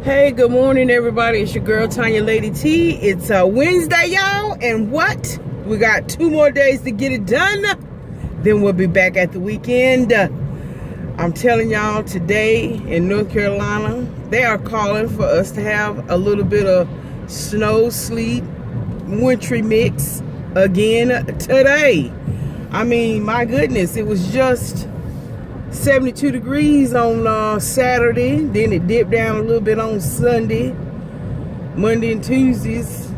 Hey, good morning, everybody. It's your girl, Tanya Lady T. It's Wednesday, y'all. And what? We got 2 more days to get it done. Then we'll be back at the weekend. I'm telling y'all, today in North Carolina, they are calling for us to have a little bit of snow, sleet, wintry mix again today. I mean, my goodness, it was just 72 degrees on Saturday. Then it dipped down a little bit on Sunday. Monday and Tuesdays,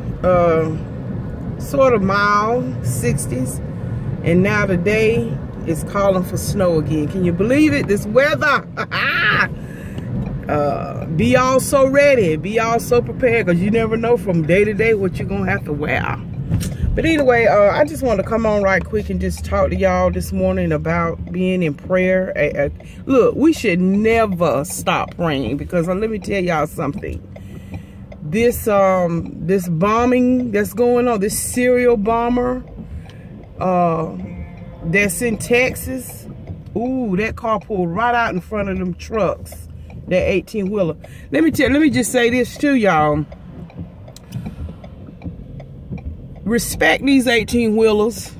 sort of mild, 60s. And now today, it's calling for snow again. Can you believe it? This weather. Be all so ready. Be all so prepared, because you never know from day to day what you're going to have to wear. But anyway, I just want to come on right quick and just talk to y'all this morning about being in prayer. Look, we should never stop praying, because let me tell y'all something. This bombing that's going on, this serial bomber that's in Texas, ooh, that car pulled right out in front of them trucks, that 18-wheeler. Let me just say this to y'all. Respect these 18-wheelers.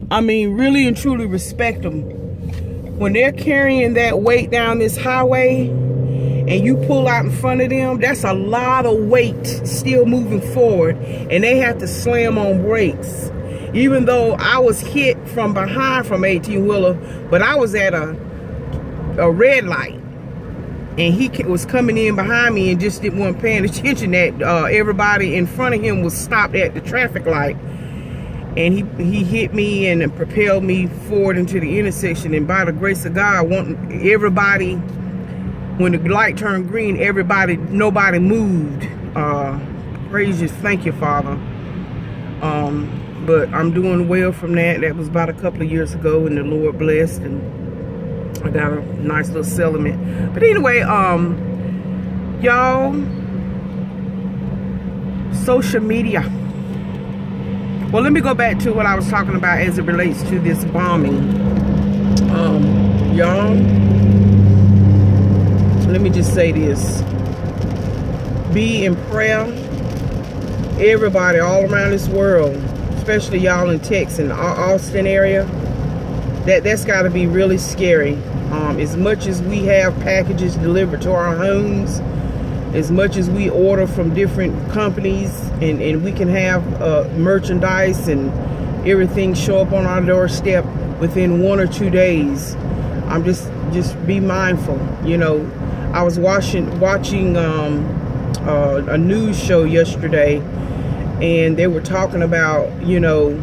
I mean, really and truly respect them. When they're carrying that weight down this highway and you pull out in front of them, that's a lot of weight still moving forward, and they have to slam on brakes. Even though I was hit from behind from 18-wheeler, but I was at a red light, and he was coming in behind me and just didn't want paying attention that everybody in front of him was stopped at the traffic light. And he hit me and propelled me forward into the intersection. And by the grace of God, everybody, when the light turned green, nobody moved. Praise you, thank you, Father. But I'm doing well from that. That was about a couple of years ago, and the Lord blessed, and I got a nice little settlement. But anyway, y'all, social media. Well, let me go back to what I was talking about as it relates to this bombing. Y'all, let me just say this. Be in prayer. Everybody all around this world, especially y'all in Texas and Austin area, that's got to be really scary. As much as we have packages delivered to our homes, as much as we order from different companies, and we can have merchandise and everything show up on our doorstep within 1 or 2 days, I'm just be mindful. You know, I was watching a news show yesterday, and they were talking about, you know,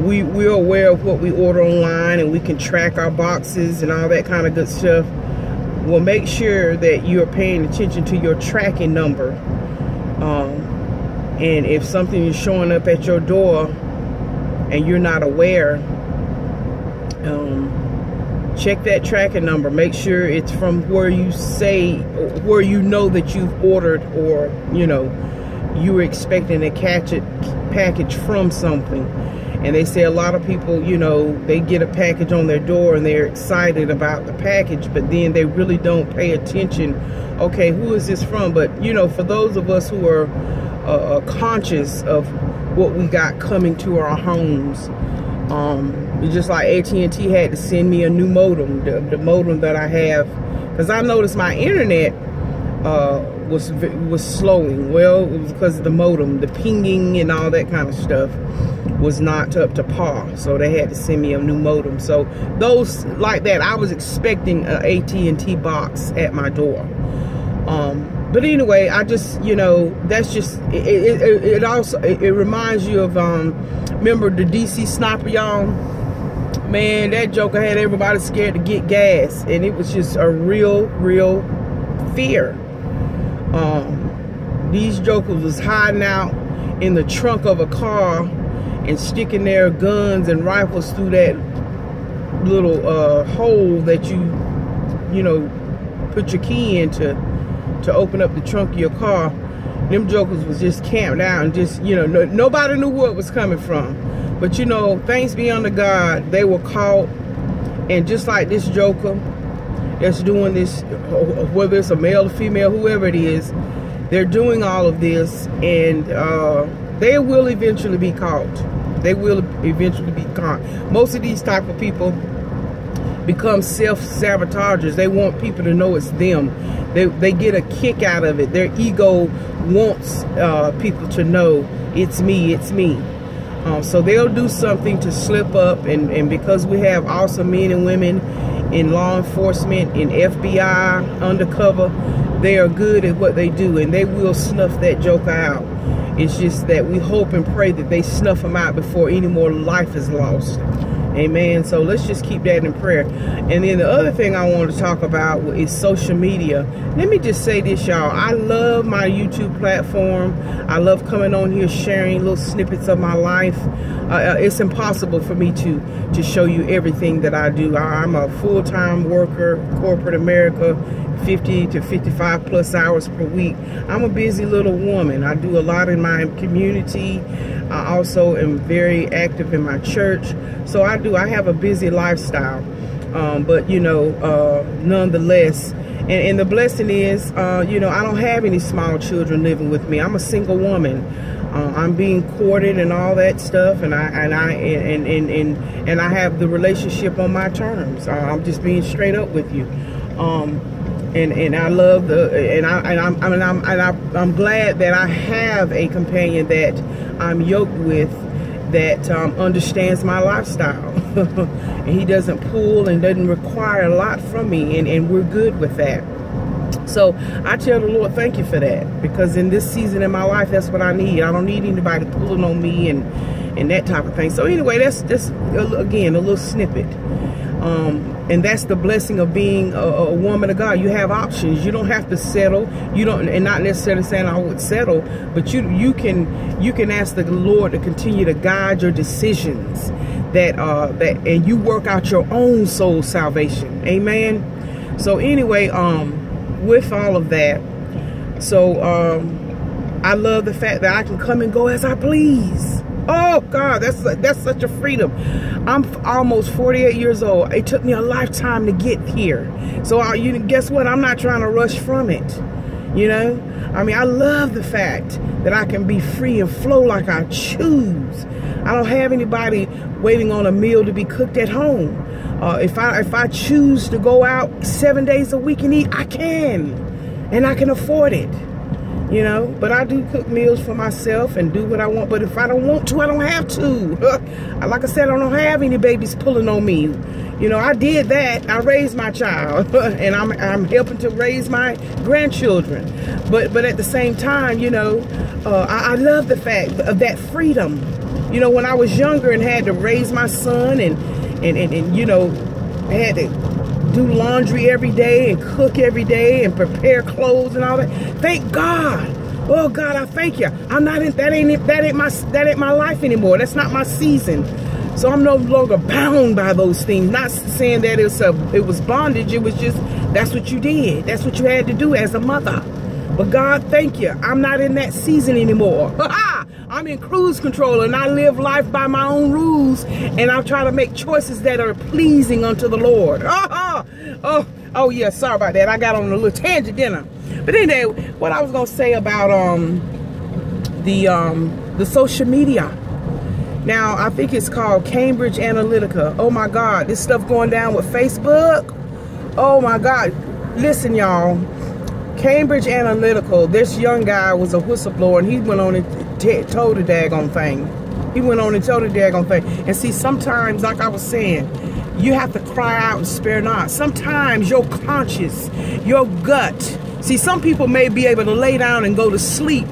we're aware of what we order online, and we can track our boxes and all that kind of good stuff. Well, make sure that you're paying attention to your tracking number. And if something is showing up at your door and you're not aware, check that tracking number. Make sure it's from where you know that you've ordered, or, you know, you were expecting a package from something. And they say a lot of people, you know, they get a package on their door and they're excited about the package, but then they really don't pay attention. Okay, who is this from? But, you know, for those of us who are conscious of what we got coming to our homes, it's just like AT&T had to send me a new modem, the modem that I have, because I noticed my internet was slowing. Well, it was because of the modem, the pinging and all that kind of stuff was not up to par, so they had to send me a new modem. So those like that, I was expecting an AT&T box at my door. But anyway, I just, you know, that's just it also reminds you of remember the DC sniper, y'all? Man, that joker had everybody scared to get gas, and it was just a real fear. These jokers was hiding out in the trunk of a car and sticking their guns and rifles through that little hole that you know, put your key into to open up the trunk of your car. Them jokers was just camped out and just, you know, nobody knew where it was coming from. But, you know, thanks be unto God, they were caught. And just like this joker, that's doing this, whether it's a male or female, whoever it is, they're doing all of this, and they will eventually be caught. They will eventually be caught. Most of these type of people become self-sabotagers. They want people to know it's them. They get a kick out of it. Their ego wants people to know it's me, it's me. So they'll do something to slip up, and because we have awesome men and women in law enforcement, in FBI, undercover, they are good at what they do, and they will snuff that joker out. It's just that we hope and pray that they snuff them out before any more life is lost. Amen. So let's just keep that in prayer. And then the other thing I want to talk about is social media. Let me just say this, y'all. I love my YouTube platform. I love coming on here sharing little snippets of my life. It's impossible for me to show you everything that I do. I'm a full-time worker, corporate America, 50 to 55 plus hours per week. I'm a busy little woman. I do a lot in my community. I also am very active in my church. So I have a busy lifestyle. But you know, nonetheless, and the blessing is, you know, I don't have any small children living with me. I'm a single woman. I'm being courted and all that stuff, and I have the relationship on my terms. I'm just being straight up with you. And I love I'm glad that I have a companion that I'm yoked with, that understands my lifestyle. And he doesn't pull and doesn't require a lot from me, and we're good with that. So I tell the Lord, thank you for that, because in this season in my life, that's what I need. I don't need anybody pulling on me and that type of thing. So anyway, that's again a little snippet. And that's the blessing of being a woman of God. You have options. You don't have to settle. You don't, and not necessarily saying I would settle, but you can ask the Lord to continue to guide your decisions, and you work out your own soul salvation. Amen. So anyway, with all of that, so I love the fact that I can come and go as I please. Oh God, that's such a freedom. I'm almost 48 years old. It took me a lifetime to get here. So guess what? I'm not trying to rush from it. You know, I mean, I love the fact that I can be free and flow like I choose. I don't have anybody waiting on a meal to be cooked at home. If I choose to go out 7 days a week and eat, I can, and I can afford it. You know, but I do cook meals for myself and do what I want. But if I don't want to, I don't have to. Like I said, I don't have any babies pulling on me. You know, I did that. I raised my child, and I'm helping to raise my grandchildren. But at the same time, you know, I love the fact of that freedom. You know, when I was younger and had to raise my son and you know, I had to do laundry every day and cook every day and prepare clothes and all that. Thank God. Oh God, I thank you. I'm not in that ain't my life anymore. That's not my season. So I'm no longer bound by those things. Not saying that it was bondage. It was just, that's what you did. That's what you had to do as a mother. But God, thank you. I'm not in that season anymore. I'm in cruise control, and I live life by my own rules, and I try to make choices that are pleasing unto the Lord. Oh yeah, sorry about that. I got on a little tangent, didn't I? But anyway, what I was gonna say about the social media. Now, I think it's called Cambridge Analytica. Oh my God, this stuff going down with Facebook. Oh my God. Listen, y'all. Cambridge Analytica, this young guy was a whistleblower, and he went on and told the daggone thing. He went on and told the daggone thing. And see, sometimes, like I was saying, you have to cry out and spare not. Sometimes your conscience, your gut. See, some people may be able to lay down and go to sleep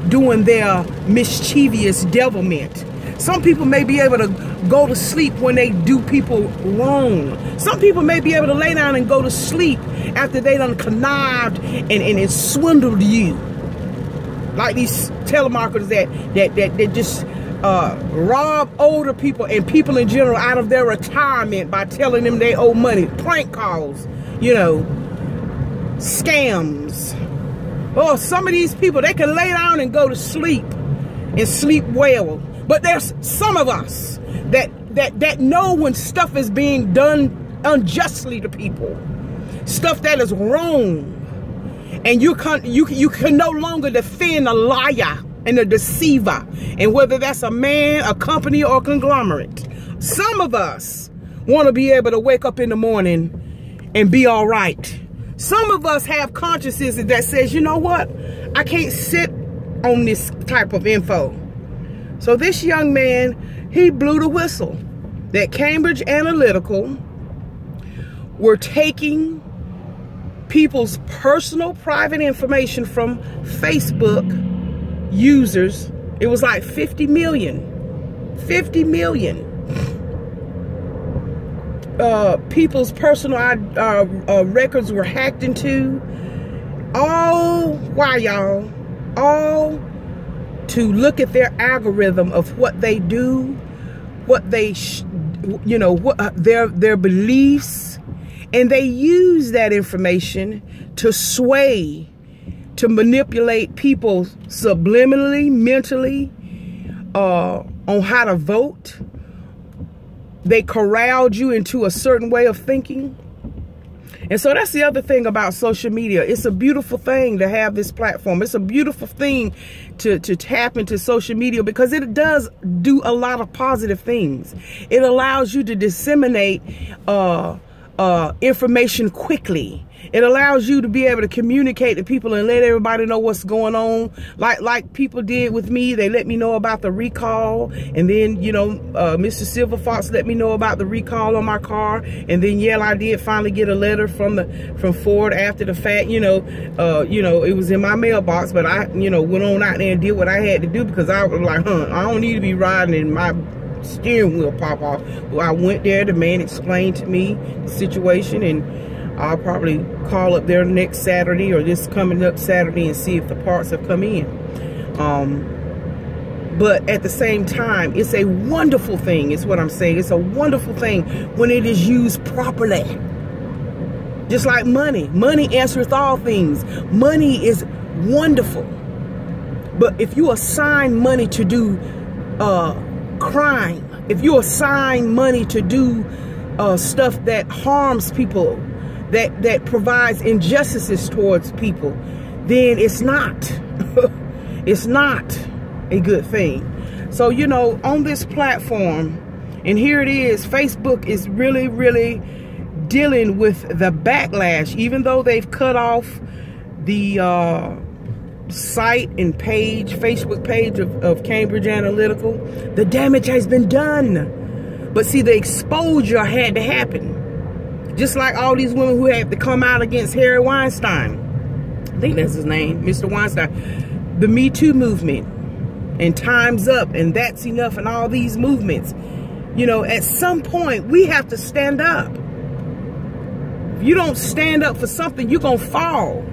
doing their mischievous devilment. Some people may be able to go to sleep when they do people wrong. Some people may be able to lay down and go to sleep after they done connived and swindled you. Like these telemarketers that just rob older people and people in general out of their retirement by telling them they owe money. Prank calls, you know, scams. Oh, some of these people, they can lay down and go to sleep and sleep well. But there's some of us that know when stuff is being done unjustly to people. stuff that is wrong. And you can no longer defend a liar and a deceiver. And whether that's a man, a company, or a conglomerate. Some of us want to be able to wake up in the morning and be all right. Some of us have consciences that says, you know what? I can't sit on this type of info. So this young man, he blew the whistle that Cambridge Analytica were taking people's personal private information from Facebook users. It was like 50 million. People's personal records were hacked into. All, why y'all? All to look at their algorithm of what they do, what they, their beliefs, and they use that information to sway, to manipulate people subliminally, mentally, on how to vote. They corralled you into a certain way of thinking. And so that's the other thing about social media. It's a beautiful thing to have this platform. It's a beautiful thing to tap into social media because it does do a lot of positive things. It allows you to disseminate information quickly. It allows you to be able to communicate to people and let everybody know what's going on. Like people did with me. They let me know about the recall. And then, Mr. Silver Fox let me know about the recall on my car. And then, yeah, I did finally get a letter from Ford after the fact. It was in my mailbox. But I, went on out there and did what I had to do because I was like, I don't need to be riding in my steering wheel pop off. Well, I went there. The man explained to me the situation, and I'll probably call up there next Saturday or this coming up Saturday and see if the parts have come in. But at the same time, it's a wonderful thing, is what I'm saying. It's a wonderful thing when it is used properly. Just like money. Money answereth all things. Money is wonderful. But if you assign money to do crime, if you assign money to do stuff that harms people, that provides injustices towards people, then it's not it's not a good thing. So on this platform, and here it is, Facebook is really dealing with the backlash. Even though they've cut off the site and Facebook page of Cambridge Analytica, the damage has been done. But see, the exposure had to happen. Just like all these women who had to come out against Harry Weinstein. I think that's his name, Mr. Weinstein. The Me Too movement. And Time's Up. And That's Enough. And all these movements. At some point, we have to stand up. If you don't stand up for something, you're going to fall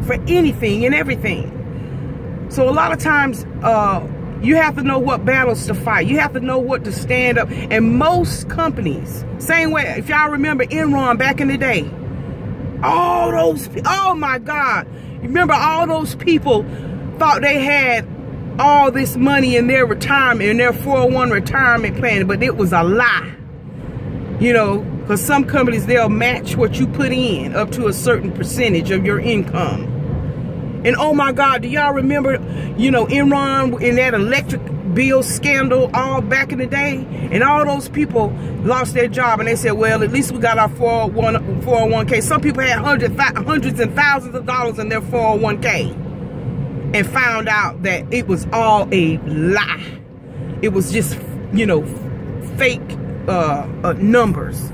for anything and everything. So a lot of times, you have to know what battles to fight. You have to know what to stand up. And most companies, same way, if y'all remember Enron back in the day, all those, oh my God. You remember all those people thought they had all this money in their retirement, in their 401 retirement plan, but it was a lie. Because some companies, they'll match what you put in up to a certain percentage of your income. And oh my God, do y'all remember, Enron in that electric bill scandal all back in the day? And all those people lost their job and they said, well, at least we got our 401k. Some people had hundreds and thousands of dollars in their 401k and found out that it was all a lie. It was just, fake numbers.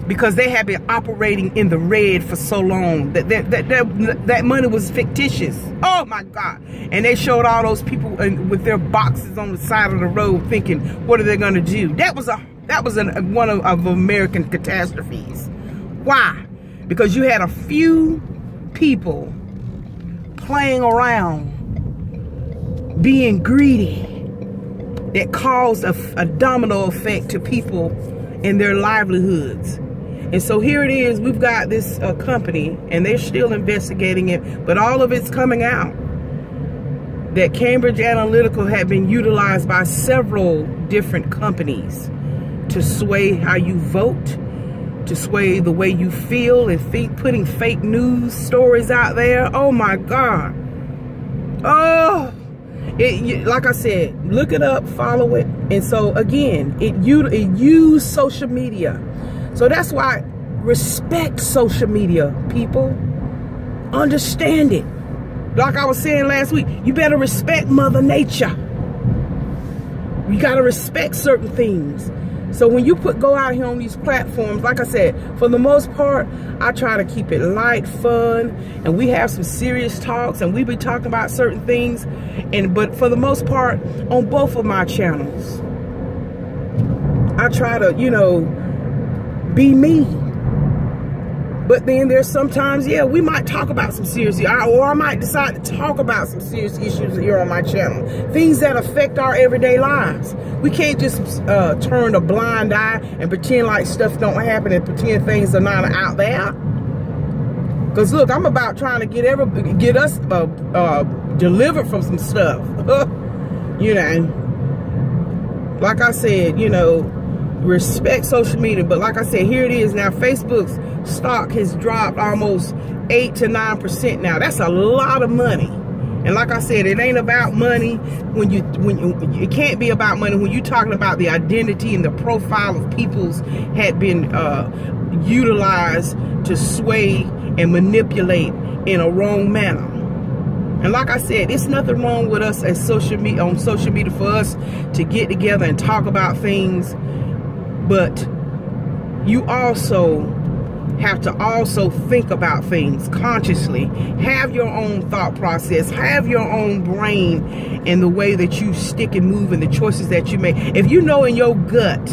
Because they had been operating in the red for so long that money was fictitious. Oh my God! And they showed all those people with their boxes on the side of the road, thinking, "What are they going to do?" That was one of American catastrophes. Why? Because you had a few people playing around, being greedy, that caused a domino effect to people and their livelihoods. And so here it is, we've got this company, and they're still investigating it, but all of it's coming out that Cambridge Analytica had been utilized by several different companies to sway how you vote, to sway the way you feel and think, putting fake news stories out there. Oh my God. Oh, like I said, look it up, follow it. And so again, it use social media. So that's why respect social media, people. Understand it. Like I was saying last week, you better respect Mother Nature. You gotta respect certain things. So when you go out here on these platforms, like I said, for the most part, I try to keep it light, fun, and we have some serious talks, and we be talking about certain things. But for the most part, on both of my channels, I try to, you know, be me. But then there's sometimes, yeah, we might talk about some serious, or I might decide to talk about some serious issues here on my channel. Things that affect our everyday lives. We can't just turn a blind eye and pretend like stuff don't happen and pretend things are not out there. Because look, I'm about trying to get us delivered from some stuff. You know, like I said, you know, respect social media. But like I said, here it is now. Facebook's stock has dropped almost 8 to 9% now. That's a lot of money. And like I said, it ain't about money when it can't be about money when you're talking about the identity and the profile of people's had been utilized to sway and manipulate in a wrong manner. And like I said, it's nothing wrong with us as on social media for us to get together and talk about things. But you also have to also think about things consciously. Have your own thought process. Have your own brain in the way that you stick and move and the choices that you make. If you know in your gut,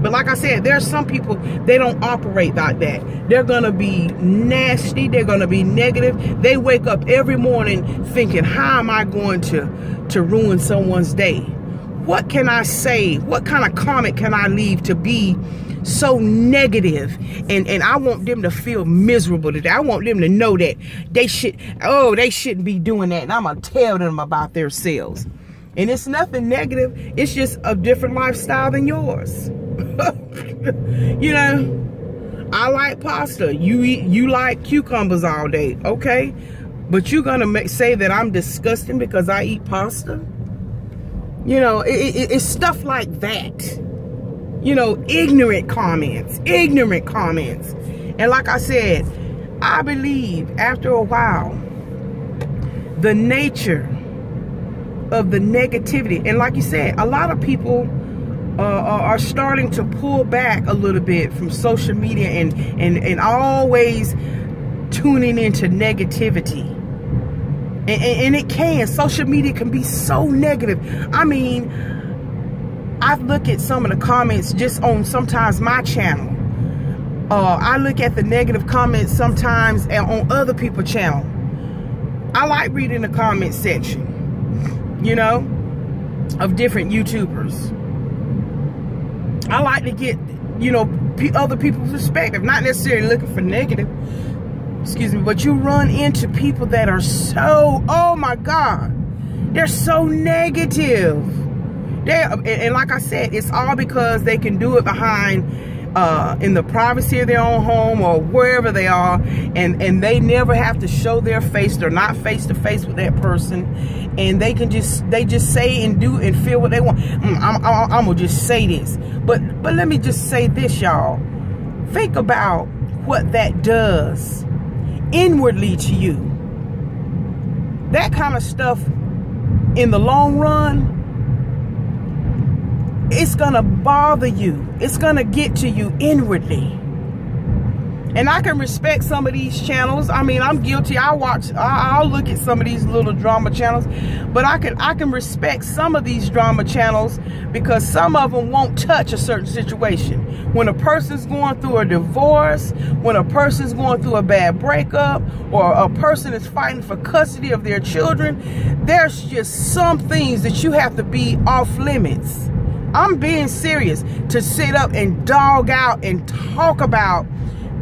but like I said, there are some people, they don't operate like that. They're going to be nasty. They're going to be negative. They wake up every morning thinking, how am I going to ruin someone's day? What can I say? What kind of comment can I leave to be so negative? And I want them to feel miserable today. I want them to know that they shouldn't be doing that. And I'm going to tell them about themselves. And it's nothing negative. It's just a different lifestyle than yours. You know, I like pasta. You like cucumbers all day. Okay. But you're going to say that I'm disgusting because I eat pasta? You know, it's stuff like that. You know, ignorant comments. And like I said, I believe after a while, the nature of the negativity, and like you said, a lot of people are starting to pull back a little bit from social media and always tuning into negativity. And it can. Social media can be so negative. I mean, I've looked at some of the comments just on sometimes my channel. I look at the negative comments sometimes on other people's channel. I like reading the comment section, you know, of different YouTubers. I like to get, you know, other people's perspective, not necessarily looking for negative. Excuse me, but you run into people that are so, oh my God, they're so negative. And like I said, it's all because they can do it behind, in the privacy of their own home or wherever they are, and they never have to show their face. They're not face to face with that person, and they just say and do and feel what they want. I'm gonna just say this, but let me just say this, y'all. Think about what that does inwardly to you. That kind of stuff in the long run, it's gonna bother you. It's gonna get to you inwardly. And I can respect some of these channels. I mean, I'm guilty. I'll look at some of these little drama channels, but I can respect some of these drama channels because some of them won't touch a certain situation. When a person's going through a divorce, when a person's going through a bad breakup, or a person is fighting for custody of their children, there's just some things that you have to be off limits. I'm being serious, to sit up and dog out and talk about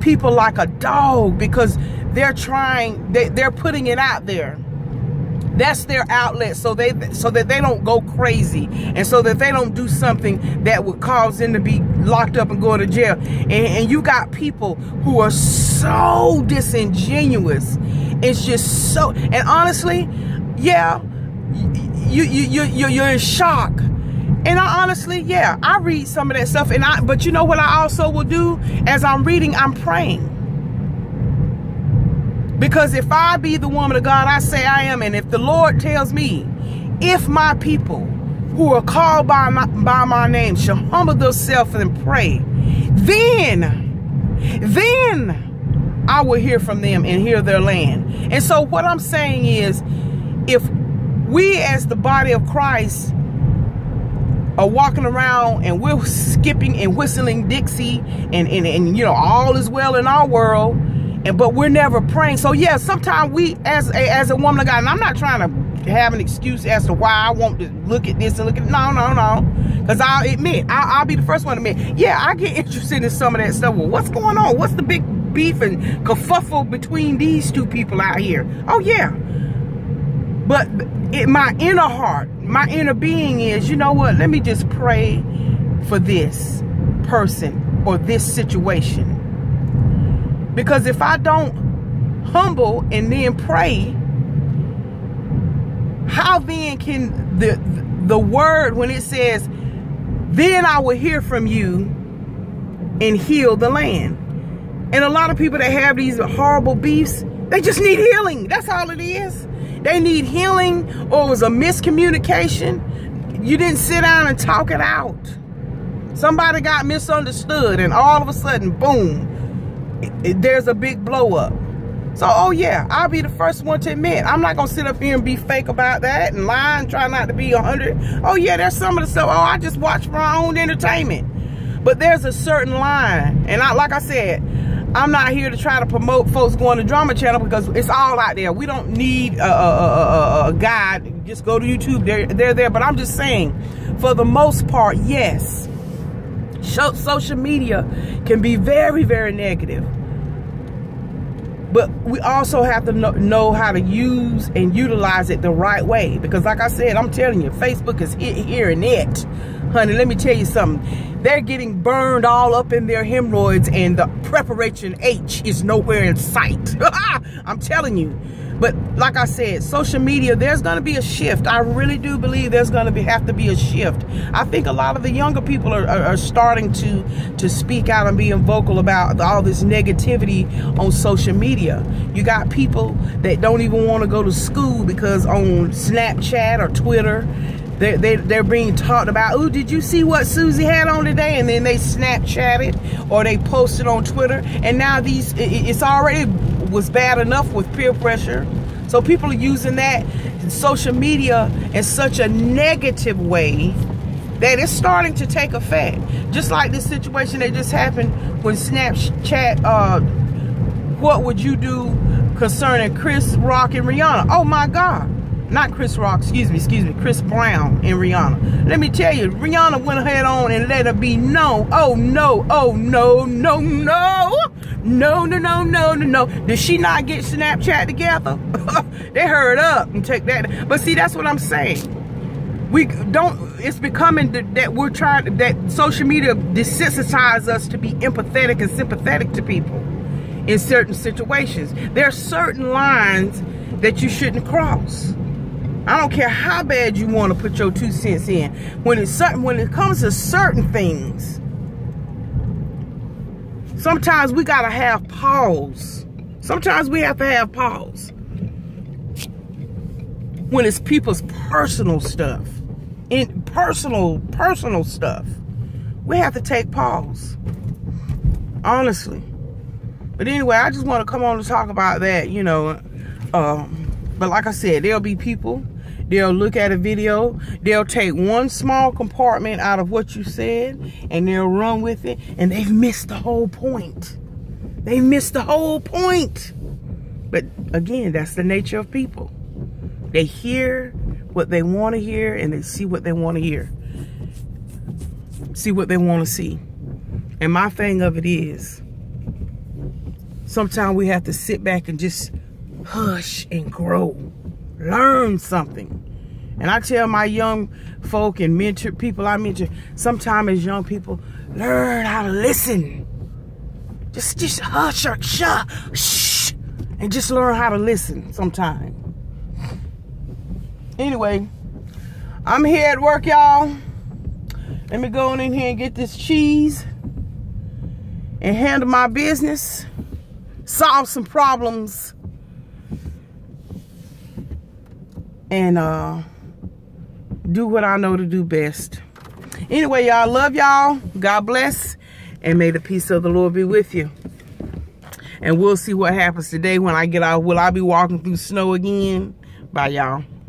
people like a dog because they're putting it out there That's their outlet, so that they don't go crazy, and so that they don't do something that would cause them to be locked up and go to jail. And you got people who are so disingenuous. It's just so, and honestly, yeah, you're in shock. And I honestly, yeah, I read some of that stuff, but you know what I also will do? As I'm reading, I'm praying. Because if I be the woman of God I say I am, and if the Lord tells me, if my people who are called by my name shall humble themselves and pray, then I will hear from them and hear their land. And so what I'm saying is, if we as the body of Christ are walking around and we're skipping and whistling Dixie and you know, all is well in our world, but we're never praying. So yeah, sometimes we as a woman of God, and I'm not trying to have an excuse as to why I want to look at this and look at no, because I'll admit, I'll be the first one to admit, yeah, I get interested in some of that stuff. Well, what's going on? What's the big beef and kerfuffle between these two people out here? Oh yeah, but my inner heart, my inner being is, you know what, let me just pray for this person or this situation. Because if I don't humble and then pray, how then can the word, when it says, then I will hear from you and heal the land? And a lot of people that have these horrible beefs, they just need healing. That's all it is. They need healing, or it was a miscommunication. You didn't sit down and talk it out. Somebody got misunderstood, and all of a sudden, boom, there's a big blow up. So, oh yeah, I'll be the first one to admit, I'm not gonna sit up here and be fake about that and lie and try not to be 100. Oh yeah, there's some of the stuff, oh, I just watch for my own entertainment. But there's a certain line, and like I said, I'm not here to try to promote folks going to Drama Channel, because it's all out there. We don't need a guide. Just go to YouTube, they're there. But I'm just saying, for the most part, yes, social media can be very, very negative. But we also have to know how to use and utilize it the right way. Because like I said, I'm telling you, Facebook is here and it. Honey, let me tell you something. They're getting burned all up in their hemorrhoids, and the preparation H is nowhere in sight. I'm telling you. But like I said, social media, there's going to be a shift. I really do believe there's going to have to be a shift. I think a lot of the younger people are starting to speak out and being vocal about all this negativity on social media. You got people that don't even want to go to school because on Snapchat or Twitter, they're being talked about, oh, did you see what Susie had on today? And then they Snapchat it, or they post it on Twitter. And now it's already was bad enough with peer pressure. So people are using that social media in such a negative way that it's starting to take effect. Just like this situation that just happened when Snapchat, what would you do concerning Chris Rock and Rihanna? Oh my God. Not Chris Rock, excuse me, Chris Brown and Rihanna. Let me tell you, Rihanna went ahead on and let it be known. Oh no, oh no, no, no. No. Did she not get Snapchat together? They hurried up and take that. But see, that's what I'm saying. It's becoming that social media desensitizes us to be empathetic and sympathetic to people in certain situations. There are certain lines that you shouldn't cross. I don't care how bad you want to put your 2 cents in. When it comes to certain things, sometimes we gotta have pause. Sometimes we have to have pause. When it's people's personal stuff, personal stuff, we have to take pause. Honestly. But anyway, I just want to come on to talk about that, you know. But like I said, there'll be people. They'll look at a video, they'll take one small compartment out of what you said, and they'll run with it, and they've missed the whole point. They missed the whole point. But again, that's the nature of people. They hear what they want to hear, and they see what they want to hear. See what they want to see. And my thing of it is, sometimes we have to sit back and just hush and grow. Learn something. And I tell my young folk and people I mentor, sometimes as young people, learn how to listen. Just hush or shh, and just learn how to listen sometime. Anyway, I'm here at work, y'all. Let me go in here and get this cheese and handle my business, solve some problems, and do what I know to do best. Anyway, y'all, love y'all. God bless. And may the peace of the Lord be with you. And we'll see what happens today when I get out. Will I be walking through snow again? Bye, y'all.